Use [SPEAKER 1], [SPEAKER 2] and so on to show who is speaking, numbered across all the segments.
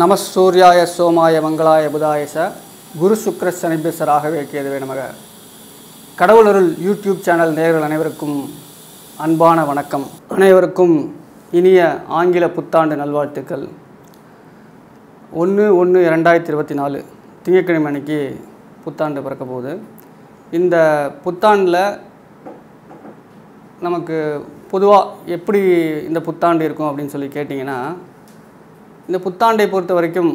[SPEAKER 1] நமசூர்யாய சோமாய மங்களாய புதாயச குரு சுக்ர சனிபிச ராகவே கேதுவே நமக. கடவுளருள் YouTube channel நேயர்கள் அனைவருக்கும் அன்பான வணக்கம். அனைவருக்கும் இனிய ஆங்கில புத்தாண்டு நல்வாழ்த்துக்கள். 1/1/2024 திங்கட்கிழமை அன்னைக்கு புத்தாண்டு பிறக்க போகுது. இந்த புத்தாண்டில் நமக்கு பொதுவாக எப்படி இந்த புத்தாண்டு இருக்கும் அப்படின்னு சொல்லி கேட்டிங்கன்னா, இந்த புத்தாண்டை பொறுத்த வரைக்கும்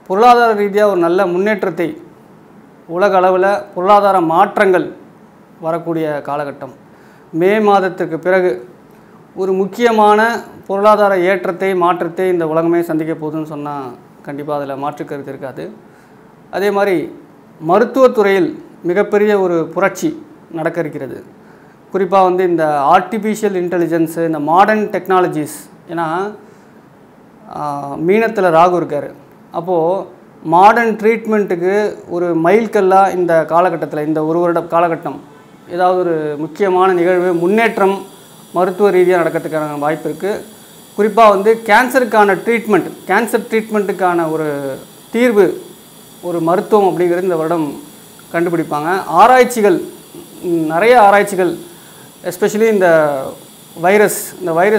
[SPEAKER 1] பொருளாதார ரீதியாக ஒரு நல்ல முன்னேற்றத்தை, உலக அளவில் பொருளாதார மாற்றங்கள் வரக்கூடிய காலகட்டம். மே மாதத்திற்கு பிறகு ஒரு முக்கியமான பொருளாதார ஏற்றத்தை, மாற்றத்தை இந்த உலகமே சந்திக்க போகுதுன்னு சொன்னால் கண்டிப்பாக அதில் மாற்று கருத்து இருக்காது. அதே மாதிரி மருத்துவத்துறையில் மிகப்பெரிய ஒரு புரட்சி நடக்க இருக்கிறது. குறிப்பாக இந்த ஆர்டிஃபிஷியல் இன்டெலிஜென்ஸு, இந்த மாடர்ன் டெக்னாலஜிஸ். ஏன்னா மீனத்தில் ராகு இருக்கார். அப்போது மாடர்ன் ட்ரீட்மெண்ட்டுக்கு ஒரு மைல்கல்லாக இந்த காலகட்டத்தில், இந்த ஒரு வருட காலகட்டம் ஏதாவது ஒரு முக்கியமான நிகழ்வு, முன்னேற்றம் மருத்துவ ரீதியாக நடக்கிறதுக்கான வாய்ப்பு இருக்குது. குறிப்பாக கேன்சருக்கான ட்ரீட்மெண்ட், கேன்சர் ட்ரீட்மெண்ட்டுக்கான ஒரு தீர்வு, ஒரு மருத்துவம் அப்படிங்கிறது இந்த வருடம் கண்டுபிடிப்பாங்க. ஆராய்ச்சிகள், நிறைய ஆராய்ச்சிகள், எஸ்பெஷலி இந்த வைரஸ்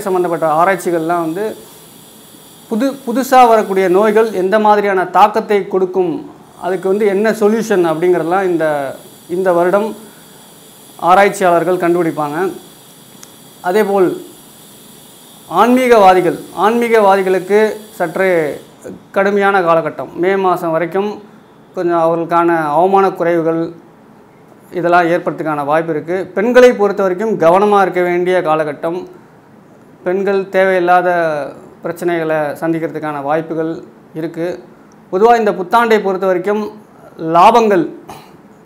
[SPEAKER 1] சம்மந்தப்பட்ட ஆராய்ச்சிகள்லாம் புதுசாக வரக்கூடிய நோய்கள் எந்த மாதிரியான தாக்கத்தை கொடுக்கும், அதுக்கு என்ன சொல்யூஷன் அப்படிங்கிறதெல்லாம் இந்த வருடம் ஆராய்ச்சியாளர்கள் கண்டுபிடிப்பாங்க. அதேபோல் ஆன்மீகவாதிகளுக்கு சற்றே கடுமையான காலகட்டம். மே மாதம் வரைக்கும் கொஞ்சம் அவர்களுக்கான அவமான குறைவுகள் இதெல்லாம் ஏற்படுறதுக்கான வாய்ப்பு இருக்குது. பெண்களை பொறுத்த வரைக்கும் கவனமாக இருக்க வேண்டிய காலகட்டம். பெண்கள் தேவையில்லாத பிரச்சனைகளை சந்திக்கிறதுக்கான வாய்ப்புகள் இருக்குது. பொதுவாக இந்த புத்தாண்டை பொறுத்த வரைக்கும் லாபங்கள்,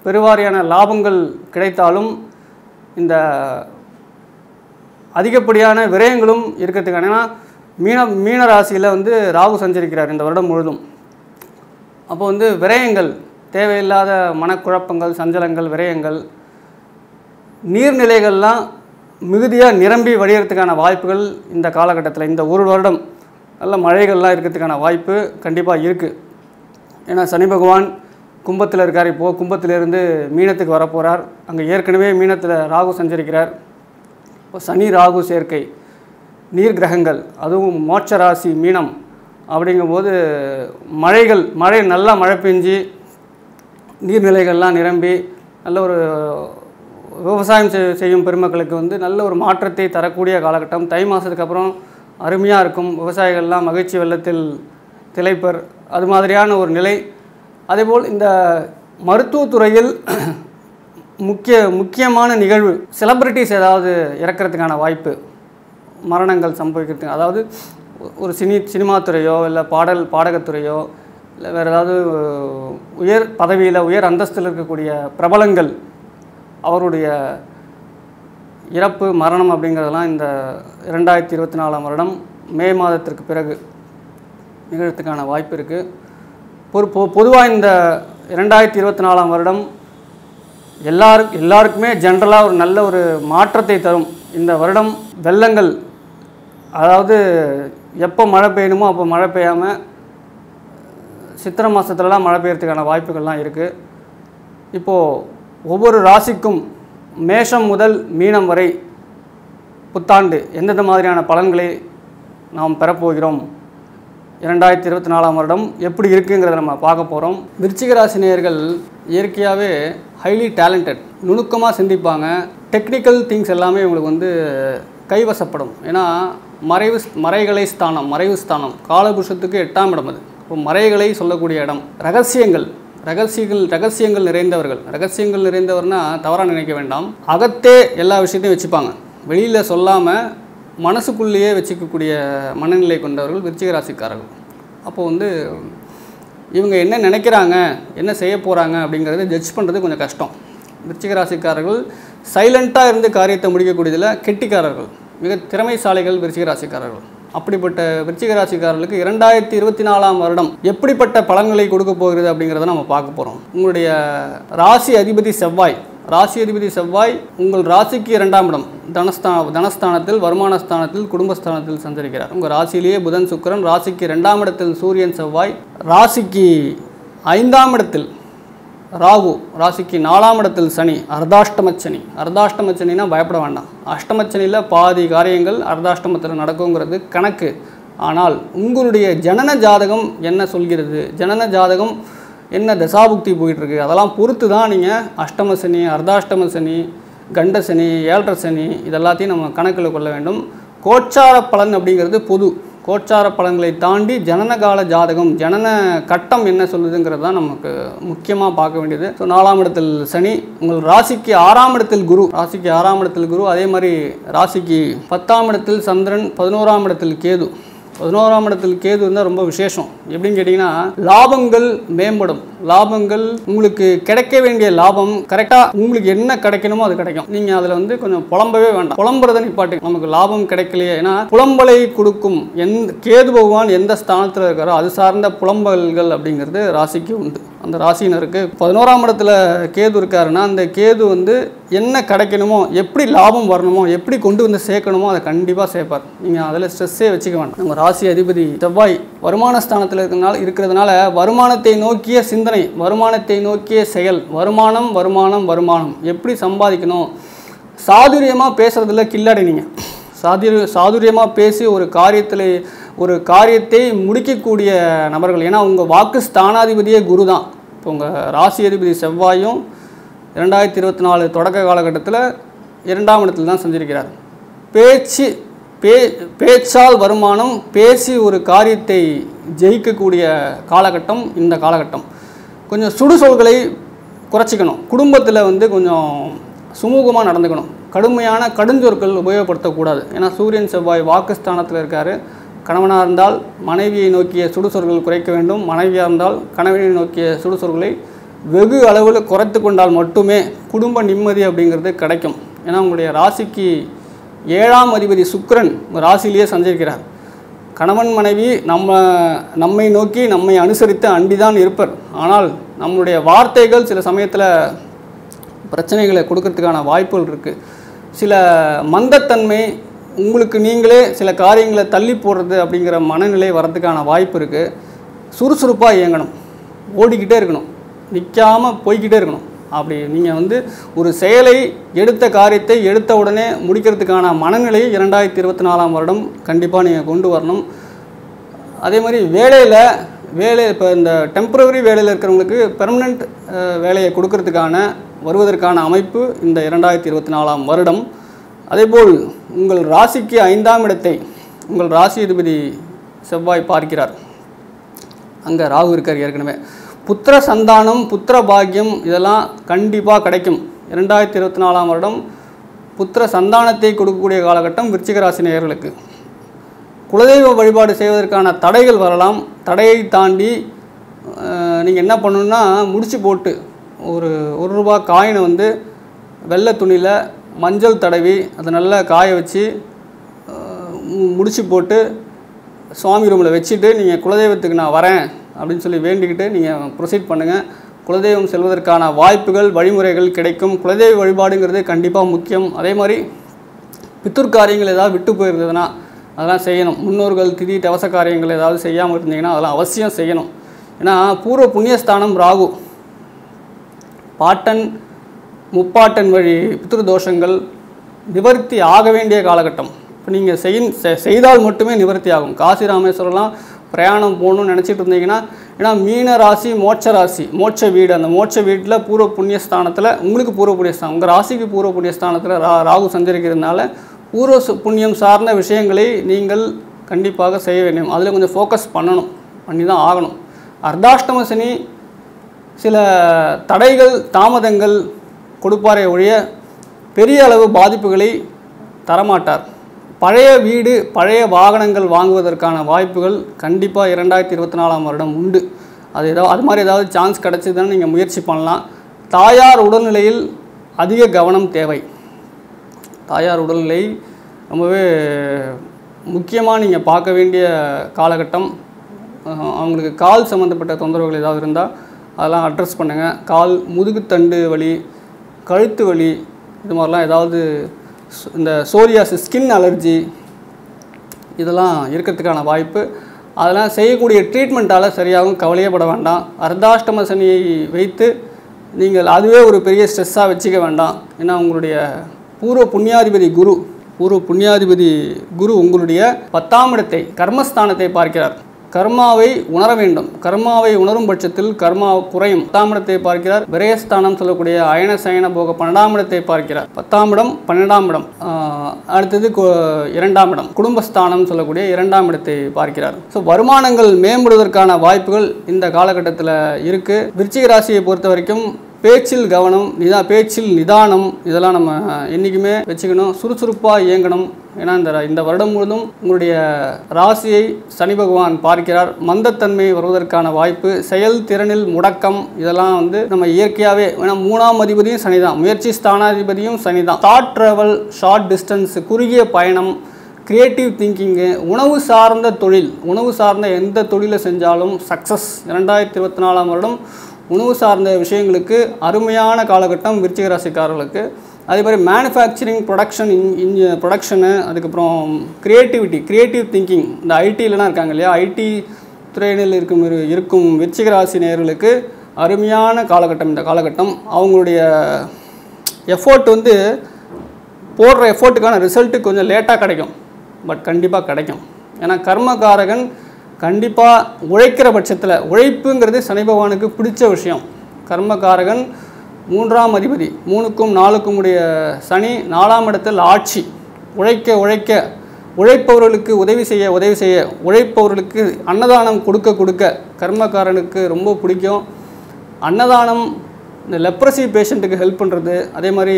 [SPEAKER 1] பெருவாரியான லாபங்கள் கிடைத்தாலும் இந்த அதிகப்படியான விரயங்களும் இருக்கிறதுக்கான, ஏன்னா மீன ராசியில் ராகு சஞ்சரிக்கிறார் இந்த வருடம் முழுதும். அப்போ விரயங்கள், தேவையில்லாத மனக்குழப்பங்கள், சஞ்சலங்கள், விரயங்கள், நீர்நிலைகள்லாம் மிகுதியாக நிரம்பி வடிகிறதுக்கான வாய்ப்புகள் இந்த காலகட்டத்தில், இந்த ஒரு வருடம் நல்ல மழைகள்லாம் இருக்கிறதுக்கான வாய்ப்பு கண்டிப்பாக இருக்குது. ஏன்னா சனி பகவான் கும்பத்தில் இருக்கார். இப்போது கும்பத்திலேருந்து மீனத்துக்கு வரப்போகிறார். அங்கே ஏற்கனவே மீனத்தில் ராகு சஞ்சரிக்கிறார். இப்போ சனி ராகு சேர்க்கை, நீர் கிரகங்கள், அதுவும் மோட்ச ராசி மீனம் அப்படிங்கும்போது நல்லா மழை பெஞ்சு நீர்நிலைகள்லாம் நிரம்பி நல்ல ஒரு விவசாயம் செய்யும் பெருமக்களுக்கு நல்ல ஒரு மாற்றத்தை தரக்கூடிய காலகட்டம். தை மாதத்துக்கு அப்புறம் அருமையாக இருக்கும். விவசாயிகள்லாம் மகிழ்ச்சி வெள்ளத்தில் திளைப்பர், அது மாதிரியான ஒரு நிலை. அதேபோல் இந்த மருத்துவத்துறையில் முக்கியமான நிகழ்வு, செலிப்ரிட்டிஸ் ஏதாவது இறக்கிறதுக்கான வாய்ப்பு, மரணங்கள் சம்பவிக்கிறதுக்கு, அதாவது ஒரு சினிமா துறையோ இல்லை பாடகத்துறையோ இல்லை வேறு ஏதாவது உயர் பதவியில், உயர் அந்தஸ்தில் இருக்கக்கூடிய பிரபலங்கள், அவருடைய இறப்பு, மரணம் அப்படிங்கிறதெல்லாம் இந்த 2024 வருடம் மே மாதத்திற்கு பிறகு நிகழ்த்துக்கான வாய்ப்பு இருக்குது. பொதுவாக இந்த 2024 வருடம் எல்லாருக்குமே ஜென்ரலாக ஒரு நல்ல ஒரு மாற்றத்தை தரும். இந்த வருடம் வெள்ளங்கள், அதாவது எப்போ மழை பெய்யணுமோ அப்போ மழை பெய்யாமல் சித்திரை மாதத்துலலாம் மழை பெய்யறதுக்கான வாய்ப்புகள்லாம் இருக்குது. இப்போது ஒவ்வொரு ராசிக்கும் மேஷம் முதல் மீனம் வரை புத்தாண்டு எந்தெந்த மாதிரியான பலன்களை நாம் பெறப்போகிறோம், 2024 வருடம் எப்படி இருக்குங்கிறத நம்ம பார்க்க போகிறோம். விருச்சிக ராசி நேயர்கள் இயற்கையாகவே ஹைலி டேலண்டட், நுணுக்கமாக சிந்திப்பாங்க. டெக்னிக்கல் திங்ஸ் எல்லாமே இவங்களுக்கு கைவசப்படும். ஏன்னா மறைவு ஸ்தானம் காலபுருஷத்துக்கு 8ஆம் இடம். அது இப்போ மறைகளை சொல்லக்கூடிய இடம். ரகசியங்கள் நிறைந்தவர்னா தவறாக நினைக்க வேண்டாம். அகத்தே எல்லா விஷயத்தையும் வச்சுப்பாங்க, வெளியில் சொல்லாமல் மனசுக்குள்ளேயே வச்சுக்கக்கூடிய மனநிலை கொண்டவர்கள் விருச்சிக ராசிக்காரர்கள். அப்போது இவங்க என்ன நினைக்கிறாங்க, என்ன செய்ய போகிறாங்க அப்படிங்கிறத ஜட்ஜ் பண்ணுறது கொஞ்சம் கஷ்டம். விருச்சிக ராசிக்காரர்கள் சைலண்ட்டாக இருந்து காரியத்தை முடிக்கக்கூடியதில் கெட்டிக்காரர்கள், மிக திறமைசாலிகள் விருச்சிக ராசிக்காரர்கள். அப்படிப்பட்ட விருச்சிக ராசிக்காரர்களுக்கு 2024 வருடம் எப்படிப்பட்ட பலன்களை கொடுக்க போகிறது அப்படிங்கிறத நம்ம பார்க்க போகிறோம். உங்களுடைய ராசி அதிபதி செவ்வாய், ராசி அதிபதி செவ்வாய் உங்கள் ராசிக்கு 2ஆம் இடம் தனஸ்தானத்தில், வருமானஸ்தானத்தில், குடும்பஸ்தானத்தில் சஞ்சரிக்கிறார். உங்கள் ராசியிலேயே புதன் சுக்கிரன், ராசிக்கு 2ஆம் இடத்தில் சூரியன் செவ்வாய், ராசிக்கு 5ஆம் இடத்தில் ராகு, ராசிக்கு 4ஆம் இடத்தில் சனி, அர்த்தாஷ்டமச்சனி. அர்த்தாஷ்டமச்சனினா பயப்பட வேண்டாம். அஷ்டமச்சனியில் பாதி காரியங்கள் அர்த்தாஷ்டமத்தில் நடக்குங்கிறது கணக்கு. ஆனால் உங்களுடைய ஜனன ஜாதகம் என்ன சொல்கிறது, ஜனன ஜாதகம் என்ன தசாபுக்தி போயிட்டுருக்கு, அதெல்லாம் பொறுத்து தான் நீங்கள் அஷ்டம சனி, அர்த்தாஷ்டம சனி, கண்ட சனி, 7.5 சனி இதெல்லாத்தையும் நம்ம கணக்கில் கொள்ள வேண்டும். கோச்சார பலன் அப்படிங்கிறது பொது. கோச்சார பலன்களை தாண்டி ஜனனகால ஜாதகம், ஜனன கட்டம் என்ன சொல்லுதுங்கிறது தான் நமக்கு முக்கியமாக பார்க்க வேண்டியது. ஸோ 4ஆம் இடத்தில் சனி, உங்கள் ராசிக்கு 6ஆம் இடத்தில் குரு, ராசிக்கு 6ஆம் இடத்தில் குரு, அதே மாதிரி ராசிக்கு 10ஆம் இடத்தில் சந்திரன், 11ஆம் இடத்தில் கேது. 11ஆம் இடத்தில் கேது இருந்தால் ரொம்ப விசேஷம். எப்படின்னு கேட்டிங்கன்னா லாபங்கள் மேம்படும். லாபங்கள் உங்களுக்கு கிடைக்க வேண்டிய லாபம் கரெக்டாக உங்களுக்கு என்ன கிடைக்கணுமோ அது கிடைக்கும். நீங்கள் அதில் கொஞ்சம் புலம்பவே வேண்டாம். புலம்புறதை நிப்பாட்டி நமக்கு லாபம் கிடைக்கலையே, ஏன்னா புலம்பலை கொடுக்கும் கேது பகவான் எந்த ஸ்தானத்தில் இருக்காரோ அது சார்ந்த புலம்பல்கள் அப்படிங்கிறது ராசிக்கு உண்டு. அந்த ராசினருக்கு 11ஆம் இடத்துல கேது இருக்காருன்னா அந்த கேது என்ன கிடைக்கணுமோ, எப்படி லாபம் வரணுமோ, எப்படி கொண்டு வந்து சேர்க்கணுமோ அதை கண்டிப்பாக சேர்ப்பார். நீங்கள் அதில் ஸ்ட்ரெஸ்ஸே வச்சுக்க வேண்டாம். நம்ம ராசி அதிபதி செவ்வாய் வருமான ஸ்தானத்தில் இருக்கிறதுனால வருமானத்தை நோக்கிய சிந்தனை, வருமானத்தை நோக்கிய செயல், வருமானம் வருமானம் வருமானம் எப்படி சம்பாதிக்கணும். சாதுரியமாக பேசுகிறதுல கில்லாடி. நீங்கள் சாதுரியமாக பேசி ஒரு காரியத்தை முடிக்கக்கூடிய நபர்கள். ஏன்னா உங்கள் வாக்கு ஸ்தானாதிபதியே குரு தான். இப்போ உங்கள் ராசி அதிபதி செவ்வாயும் 2024 தொடக்க காலகட்டத்தில் 2ஆம் இடத்துல தான் சஞ்சரிக்கிறார். பேச்சால் வருமானம், பேசி ஒரு காரியத்தை ஜெயிக்கக்கூடிய காலகட்டம் இந்த காலகட்டம். கொஞ்சம் சுடுசொல்களை குறைச்சிக்கணும். குடும்பத்தில் கொஞ்சம் சுமூகமாக நடந்துக்கணும். கடுமையான கடுஞ்சொற்கள் உபயோகப்படுத்தக்கூடாது. ஏன்னா சூரியன் செவ்வாய் வாக்குஸ்தானத்தில் இருக்கார். கணவனாக இருந்தால் மனைவியை நோக்கிய சுடுசொற்கள் குறைக்க வேண்டும். மனைவியாக இருந்தால் கணவனை நோக்கிய சுடுசொற்களை வெகு அளவில் குறைத்து கொண்டால் மட்டுமே குடும்ப நிம்மதி அப்படிங்கிறது கிடைக்கும். ஏன்னா உங்களுடைய ராசிக்கு 7ஆம் அதிபதி சுக்கிரன் ராசியிலேயே சஞ்சரிக்கிறார். கணவன் மனைவி நம்மை நோக்கி நம்மை அனுசரித்து அண்டிதான் இருப்பர். ஆனால் நம்மளுடைய வார்த்தைகள் சில சமயத்தில் பிரச்சனைகளை கொடுக்கறதுக்கான வாய்ப்புகள் இருக்குது. சில மந்தத்தன்மை, உங்களுக்கு நீங்களே சில காரியங்களை தள்ளி போடுறது அப்படிங்கிற மனநிலை வரதுக்கான வாய்ப்பு இருக்குது. சுறுசுறுப்பாக இயங்கணும், ஓடிக்கிட்டே இருக்கணும், நிற்காமல் போய்கிட்டே இருக்கணும். அப்படி நீங்கள் ஒரு செயலை எடுத்த காரியத்தை எடுத்த உடனே முடிக்கிறதுக்கான மனநிலையை 2024ஆம் வருடம் கண்டிப்பாக நீங்கள் கொண்டு வரணும். அதே மாதிரி வேலை இப்போ இந்த டெம்பரவரி வேலையில் இருக்கிறவங்களுக்கு பெர்மனண்ட் வேலையை வருவதற்கான அமைப்பு இந்த 2024ஆம் வருடம். அதேபோல் உங்கள் ராசிக்கு 5ஆம் இடத்தை உங்கள் ராசி அதிபதி செவ்வாய் பார்க்கிறார். அங்கே ராகு இருக்கார் ஏற்கனவே. புத்திர சந்தானம், புத்திர பாக்கியம் இதெல்லாம் கண்டிப்பாக கிடைக்கும். 2024ஆம் வருடம் புத்திர சந்தானத்தை கொடுக்கக்கூடிய காலகட்டம் விருச்சிக ராசி நேயர்களுக்கு. குலதெய்வ வழிபாடு செய்வதற்கான தடைகள் வரலாம். தடையை தாண்டி நீங்கள் என்ன பண்ணணுன்னா முடிச்சு போட்டு ஒரு ரூபா காயினை வெள்ளை துணியில் மஞ்சள் தடவி அதை நல்லா காய வச்சு முடிச்சு போட்டு சுவாமி ரூமில் வச்சுட்டு நீங்கள் குலதெய்வத்துக்கு நான் வரேன் அப்படின்னு சொல்லி வேண்டிக்கிட்டு நீங்கள் ப்ரொசீட் பண்ணுங்கள். குலதெய்வம் செல்வதற்கான வாய்ப்புகள், வழிமுறைகள் கிடைக்கும். குலதெய்வ வழிபாடுங்கிறது கண்டிப்பாக முக்கியம். அதே மாதிரி பித்தூர் காரியங்கள் ஏதாவது விட்டு போயிருந்ததுன்னா அதெல்லாம் செய்யணும். முன்னோர்கள் திதி தவச காரியங்கள் ஏதாவது செய்யாமல் இருந்தீங்கன்னா அதெல்லாம் அவசியம் செய்யணும். ஏன்னா பூர்வ புண்ணியஸ்தானம் ராகு, பாட்டன் முப்பாட்டன் வழி பித்ரு தோஷங்கள் நிவர்த்தி ஆக வேண்டிய காலகட்டம். இப்போ நீங்கள் செய்தால் மட்டுமே நிவர்த்தி ஆகும். காசி ராமேஸ்வரம்லாம் பிரயாணம் போகணும்னு நினச்சிட்டு இருந்தீங்கன்னா, ஏன்னா மீன ராசி மோட்ச வீடு, அந்த மோட்ச வீட்டில் பூர்வ புண்ணியஸ்தானத்தில் உங்களுக்கு பூர்வ புண்ணியஸ்தானம், உங்கள் ராசிக்கு பூர்வ புண்ணியஸ்தானத்தில் ராகு சஞ்சரிக்கிறதுனால பூர்வ புண்ணியம் சார்ந்த விஷயங்களை நீங்கள் கண்டிப்பாக செய்ய வேண்டும். அதில் கொஞ்சம் ஃபோக்கஸ் பண்ணி தான் ஆகணும். அர்த்தாஷ்டம சனி சில தடைகள் தாமதங்கள் கொடுப்பாரே ஒழிய பெரிய அளவு பாதிப்புகளை தரமாட்டார். பழைய வீடு பழைய வாகனங்கள் வாங்குவதற்கான வாய்ப்புகள் கண்டிப்பாக 2024ஆம் வருடம் உண்டு. அது மாதிரி ஏதாவது சான்ஸ் கிடச்சிதுன்னு நீங்கள் முயற்சி பண்ணலாம். தாயார் உடல்நிலையில் அதிக கவனம் தேவை. தாயார் உடல்நிலை ரொம்பவே முக்கியமாக நீங்கள் பார்க்க வேண்டிய காலகட்டம். அவங்களுக்கு கால் சம்மந்தப்பட்ட தொந்தரவுகள் ஏதாவது இருந்தால் அதெல்லாம் அட்ரஸ் பண்ணுங்கள். கால் முதுகுத்தண்டு வலி, கழுத்து வலி, இது மாதிரிலாம் ஏதாவது இந்த சோரியாசிஸ், ஸ்கின் அலர்ஜி இதெல்லாம் இருக்கிறதுக்கான வாய்ப்பு. அதெல்லாம் செய்யக்கூடிய ட்ரீட்மெண்ட்டால் சரியாகவும் கவலையே பட வேண்டாம். அர்த்தாஷ்டம சனியை வைத்து நீங்கள் அதுவே ஒரு பெரிய ஸ்ட்ரெஸ்ஸாக வச்சுக்க வேண்டாம். ஏன்னா உங்களுடைய பூர்வ புண்ணியாதிபதி குரு உங்களுடைய 10ஆம் இடத்தை, கர்மஸ்தானத்தை பார்க்கிறார். கர்மாவை உணர வேண்டும். கர்மாவை உணரும் பட்சத்தில் கர்மா குறையும். 10ஆம் இடத்தை பார்க்கிறார். விரயஸ்தானம் சொல்லக்கூடிய அயன சயன போக 12ஆம் இடத்தை பார்க்கிறார். 10ஆம் இடம், 12ஆம் இடம், அடுத்தது 2ஆம் இடம், குடும்பஸ்தானம் சொல்லக்கூடிய 2ஆம் இடத்தை பார்க்கிறார். ஸோ வருமானங்கள் மேம்படுவதற்கான வாய்ப்புகள் இந்த காலகட்டத்தில் இருக்குது. விருச்சிக ராசியை பொறுத்த வரைக்கும் பேச்சில் கவனம், பேச்சில் நிதானம், இதெல்லாம் நம்ம என்றைக்குமே வச்சுக்கணும். சுறுசுறுப்பாக இயங்கணும். ஏன்னா இந்த வருடம் முழுதும் உங்களுடைய ராசியை சனி பகவான் பார்க்கிறார். மந்தத்தன்மை வருவதற்கான வாய்ப்பு, செயல்திறனில் முடக்கம், இதெல்லாம் நம்ம இயற்கையாகவே, ஏன்னா 3ஆம் அதிபதியும் சனி தான், முயற்சி ஸ்தானாதிபதியும் சனி தான். ஷார்ட் ட்ராவல், ஷார்ட் டிஸ்டன்ஸ், குறுகிய பயணம், கிரியேட்டிவ் திங்கிங்கு, உணவு சார்ந்த எந்த தொழிலை செஞ்சாலும் சக்ஸஸ். 2024ஆம் வருடம் உணவு சார்ந்த விஷயங்களுக்கு அருமையான காலகட்டம் விருச்சிக ராசிக்காரர்களுக்கு. அதே மாதிரி மேனுஃபேக்சரிங், ப்ரொடக்ஷனு, அதுக்கப்புறம் கிரியேட்டிவ் திங்கிங், இந்த ஐடியிலலாம் இருக்காங்க இல்லையா, ஐடி துறையினில் இருக்கும் விருச்சிக ராசி நேயர்களுக்கு அருமையான காலகட்டம் இந்த காலகட்டம். அவங்களுடைய எஃபோர்ட் போடுற எஃபோர்ட்டுக்கான ரிசல்ட்டு கொஞ்சம் லேட்டாக கிடைக்கும், பட் கண்டிப்பாக கிடைக்கும். ஏன்னா கர்மகாரகன் கண்டிப்பாக உழைக்கிற பட்சத்தில், உழைப்புங்கிறது சனி பகவானுக்கு பிடிச்ச விஷயம். கர்மகாரகன் 3ஆம் அதிபதி, 3க்கும் 4க்கும் உடைய சனி 4ஆம் இடத்தில் ஆட்சி. உழைப்பவர்களுக்கு உதவி செய்ய உழைப்பவர்களுக்கு அன்னதானம் கொடுக்க கர்மகாரனுக்கு ரொம்ப பிடிக்கும். அன்னதானம், இந்த லெப்ரசி பேஷண்ட்டுக்கு ஹெல்ப் பண்ணுறது, அதே மாதிரி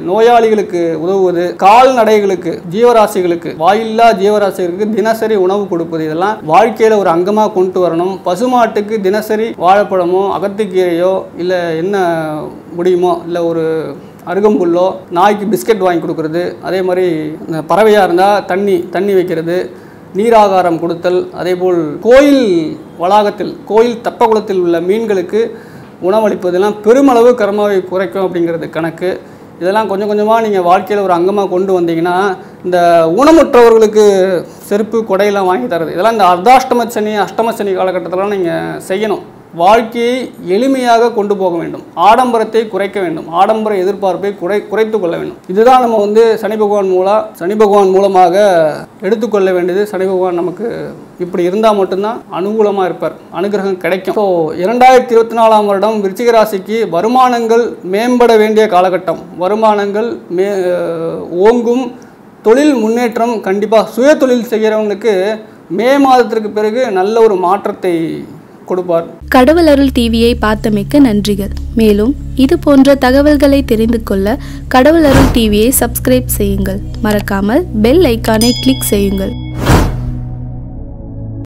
[SPEAKER 1] நோயாளிகளுக்கு உதவுவது, கால்நடைகளுக்கு, ஜீவராசிகளுக்கு, வாயில்லா ஜீவராசிகளுக்கு தினசரி உணவு கொடுப்பது, இதெல்லாம் வாழ்க்கையில் ஒரு அங்கமாக கொண்டு வரணும். பசுமாட்டுக்கு தினசரி வாழைப்பழமோ அகத்திக்கீரையோ இல்லை என்ன முடியுமோ, இல்லை ஒரு அருகம்புல்லோ, நாய்க்கு பிஸ்கட் வாங்கி கொடுக்குறது, அதே மாதிரி பறவையாக இருந்தால் தண்ணி வைக்கிறது, நீராகாரம் கொடுத்தல், அதேபோல் கோயில் வளாகத்தில், கோயில் தெப்பக்குளத்தில் உள்ள மீன்களுக்கு உணவளிப்பதெல்லாம் பெருமளவு கர்மாவை குறைக்கும் அப்படிங்கிறது கணக்கு. இதெல்லாம் கொஞ்சம் கொஞ்சமாக நீங்கள் வாழ்க்கையில் ஒரு அங்கமாக கொண்டு வந்தீங்கன்னா, இந்த ஊனமுற்றவர்களுக்கு செருப்பு, கொடையெல்லாம் வாங்கி தரது, இதெல்லாம் இந்த அர்த்தாஷ்டம சனி, அஷ்டம சனி காலகட்டத்திலலாம் நீங்கள் செய்யணும். வாழ்க்கையை எளிமையாக கொண்டு போக வேண்டும். ஆடம்பரத்தை குறைக்க வேண்டும். ஆடம்பர எதிர்பார்ப்பை குறைத்து கொள்ள வேண்டும். இதுதான் நம்ம சனி பகவான் மூலமாக எடுத்துக்கொள்ள வேண்டியது. சனி பகவான் நமக்கு இப்படி இருந்தால் மட்டும்தான் அனுகூலமாக இருப்பார், அனுகிரகம் கிடைக்கும். ஸோ 2024ஆம் வருடம் விருச்சிக ராசிக்கு வருமானங்கள் மேம்பட வேண்டிய காலகட்டம். வருமானங்கள் ஓங்கும், தொழில் முன்னேற்றம் கண்டிப்பாக. சுய தொழில் செய்கிறவங்களுக்கு மே மாதத்திற்கு பிறகு நல்ல ஒரு மாற்றத்தை கொடுப்பார்.
[SPEAKER 2] கடவுள் அருள் டிவியை பார்த்தமைக்கு நன்றிகள். மேலும் இது போன்ற தகவல்களை தெரிந்து கொள்ள கடவுள் அருள் டிவியை சப்ஸ்கிரைப் செய்யுங்கள். மறக்காமல் பெல் ஐக்கானை கிளிக் செய்யுங்கள்.